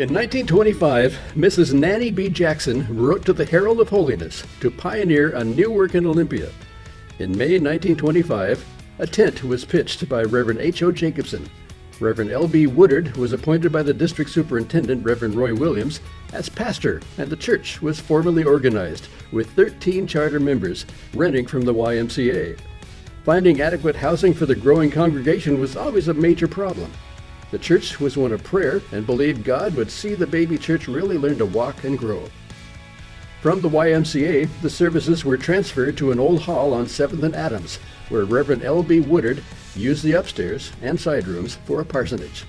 In 1925, Mrs. Nanny B. Jackson wrote to the Herald of Holiness to pioneer a new work in Olympia. In May 1925, a tent was pitched by Reverend H.O. Jacobson. Reverend L.B. Woodard was appointed by the district superintendent, Reverend Roy Williams, as pastor, and the church was formally organized, with 13 charter members renting from the YMCA. Finding adequate housing for the growing congregation was always a major problem. The church was one of prayer and believed God would see the baby church really learn to walk and grow. From the YMCA, the services were transferred to an old hall on 7th and Adams, where Reverend L.B. Woodard used the upstairs and side rooms for a parsonage.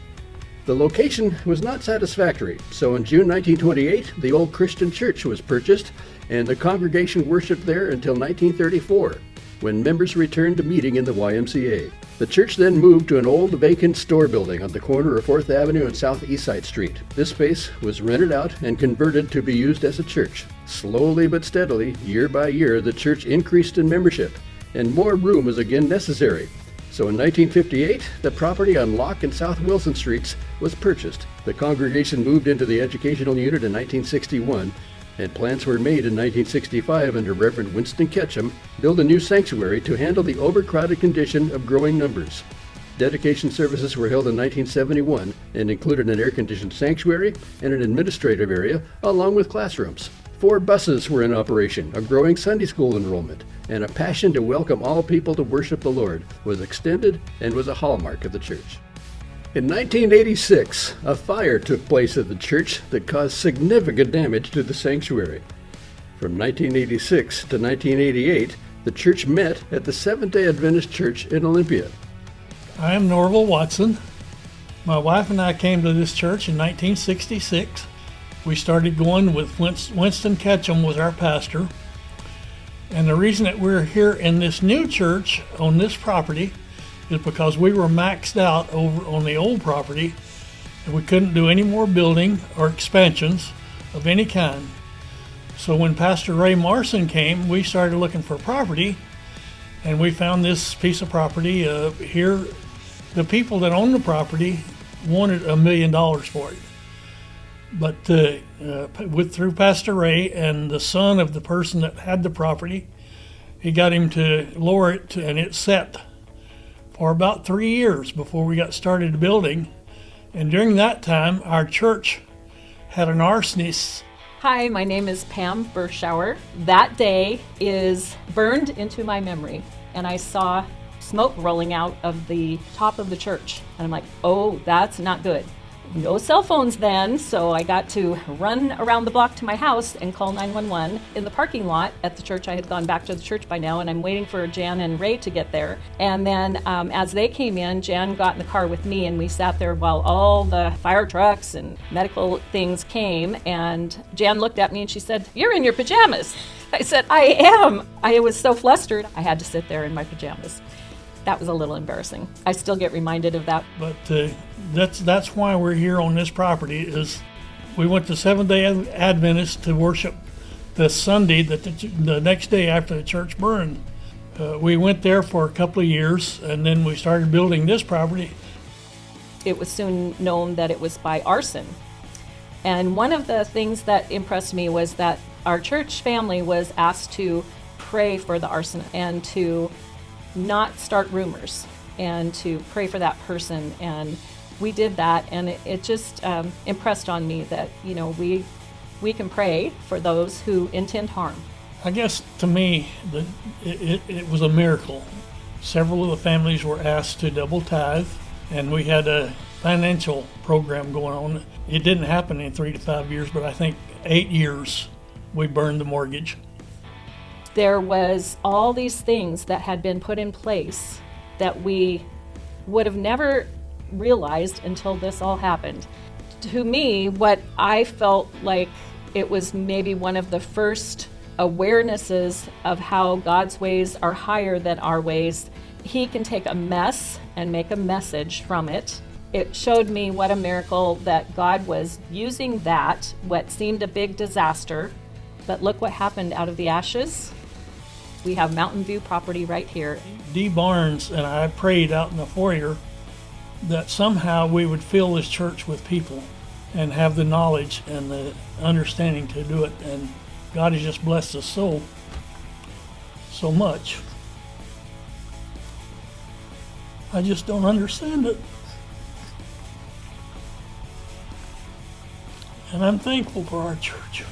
The location was not satisfactory, so in June 1928, the old Christian church was purchased, and the congregation worshiped there until 1934, when members returned to meeting in the YMCA. The church then moved to an old vacant store building on the corner of 4th Avenue and South Eastside Street. This space was rented out and converted to be used as a church. Slowly but steadily, year by year, the church increased in membership, and more room was again necessary. So in 1958, the property on Locke and South Wilson Streets was purchased. The congregation moved into the educational unit in 1961, and plans were made in 1965 under Reverend Winston Ketchum to build a new sanctuary to handle the overcrowded condition of growing numbers. Dedication services were held in 1971 and included an air-conditioned sanctuary and an administrative area, along with classrooms. 4 buses were in operation. A growing Sunday school enrollment and a passion to welcome all people to worship the Lord was extended and was a hallmark of the church. In 1986, a fire took place at the church that caused significant damage to the sanctuary. From 1986 to 1988, the church met at the Seventh-day Adventist Church in Olympia. I am Norval Watson. My wife and I came to this church in 1966. We started going with Winston Ketchum was our pastor. And the reason that we're here in this new church on this property is because we were maxed out over on the old property and we couldn't do any more building or expansions of any kind. So when Pastor Ray Marson came, we started looking for property and we found this piece of property here. The people that own the property wanted $1 million for it. But through Pastor Ray and the son of the person that had the property, he got him to lower it, and it sat for about 3 years before we got started building. And during that time, our church had an arsonist. Hi, my name is Pam Burschauer. That day is burned into my memory, and I saw smoke rolling out of the top of the church. And I'm like, oh, that's not good. No cell phones then, so I got to run around the block to my house and call 911 in the parking lot at the church. I had gone back to the church by now, and I'm waiting for Jan and Ray to get there. And then as they came in, Jan got in the car with me, and we sat there while all the fire trucks and medical things came. And Jan looked at me and she said, "You're in your pajamas." I said, "I am." I was so flustered, I had to sit there in my pajamas. That was a little embarrassing. I still get reminded of that. But that's why we're here on this property. Is we went to Seventh-day Adventist to worship the Sunday that the next day after the church burned. We went there for a couple of years, and then we started building this property. It was soon known that it was by arson. And one of the things that impressed me was that our church family was asked to pray for the arson and to not start rumors and to pray for that person. And we did that, and it just impressed on me that, you know, we can pray for those who intend harm. I guess to me, it was a miracle. Several of the families were asked to double tithe, and we had a financial program going on. It didn't happen in 3 to 5 years, but I think 8 years we burned the mortgage. There was all these things that had been put in place that we would have never realized until this all happened. To me, what I felt like it was maybe one of the first awarenesses of how God's ways are higher than our ways. He can take a mess and make a message from it. It showed me what a miracle that God was using that, what seemed a big disaster, but look what happened out of the ashes. We have Mountain View property right here. Dee Barnes and I prayed out in the foyer that somehow we would fill this church with people. and have the knowledge and the understanding to do it. And God has just blessed us so much. I just don't understand it. And I'm thankful for our church.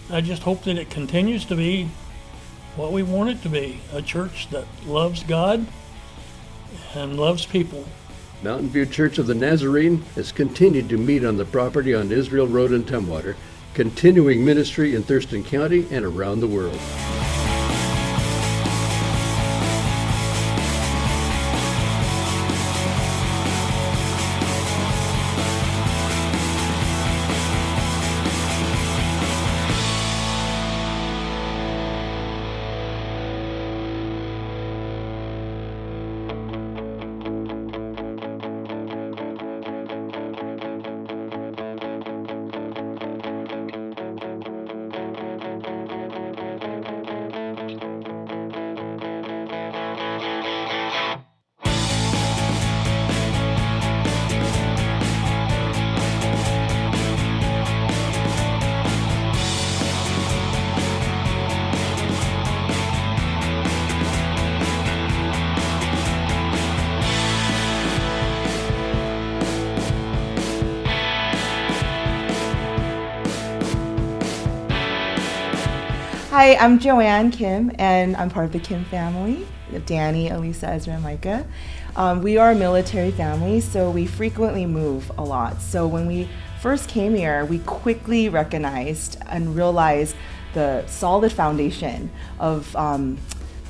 I just hope that it continues to be what we want it to be, a church that loves God and loves people. Mountain View Church of the Nazarene has continued to meet on the property on Israel Road in Tumwater, continuing ministry in Thurston County and around the world. Hi, I'm Joanne Kim, and I'm part of the Kim family, Danny, Elisa, Ezra, and Micah. We are a military family, so we frequently move a lot. So when we first came here, we quickly recognized and realized the solid foundation of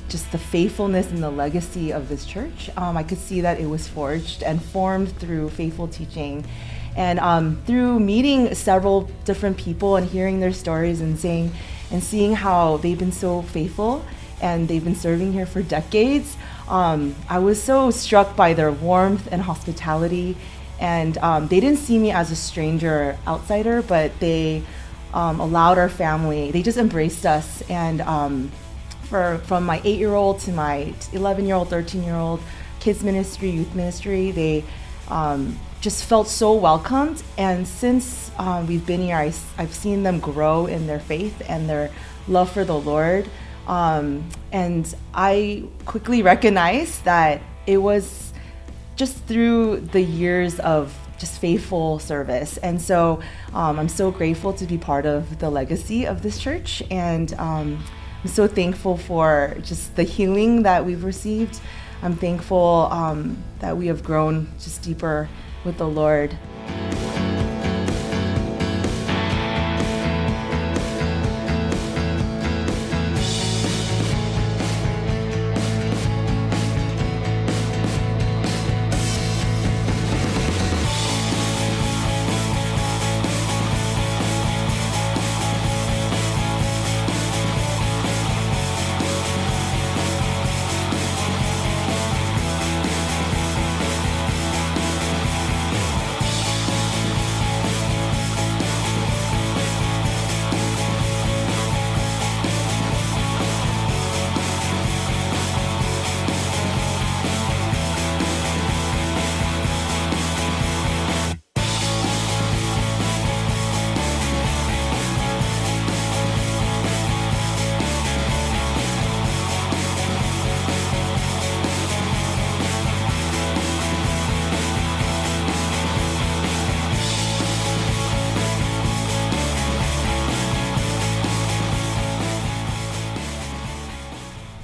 just the faithfulness and the legacy of this church. I could see that it was forged and formed through faithful teaching. And through meeting several different people and hearing their stories and seeing how they've been so faithful and they've been serving here for decades, I was so struck by their warmth and hospitality. And they didn't see me as a stranger or outsider, but they allowed our family, they just embraced us. And from my 8-year-old to my 11-year-old, 13-year-old, kids ministry, youth ministry, they just felt so welcomed. And since we've been here, I've seen them grow in their faith and their love for the Lord. And I quickly recognized that it was just through the years of just faithful service. And so I'm so grateful to be part of the legacy of this church. And I'm so thankful for just the healing that we've received. I'm thankful that we have grown just deeper with the Lord.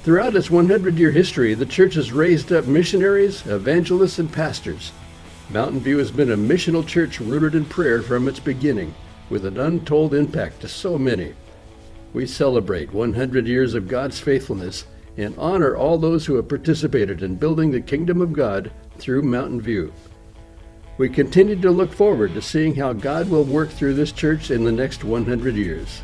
Throughout its 100-year history, the church has raised up missionaries, evangelists, and pastors. Mountain View has been a missional church rooted in prayer from its beginning, with an untold impact to so many. We celebrate 100 years of God's faithfulness and honor all those who have participated in building the kingdom of God through Mountain View. We continue to look forward to seeing how God will work through this church in the next 100 years.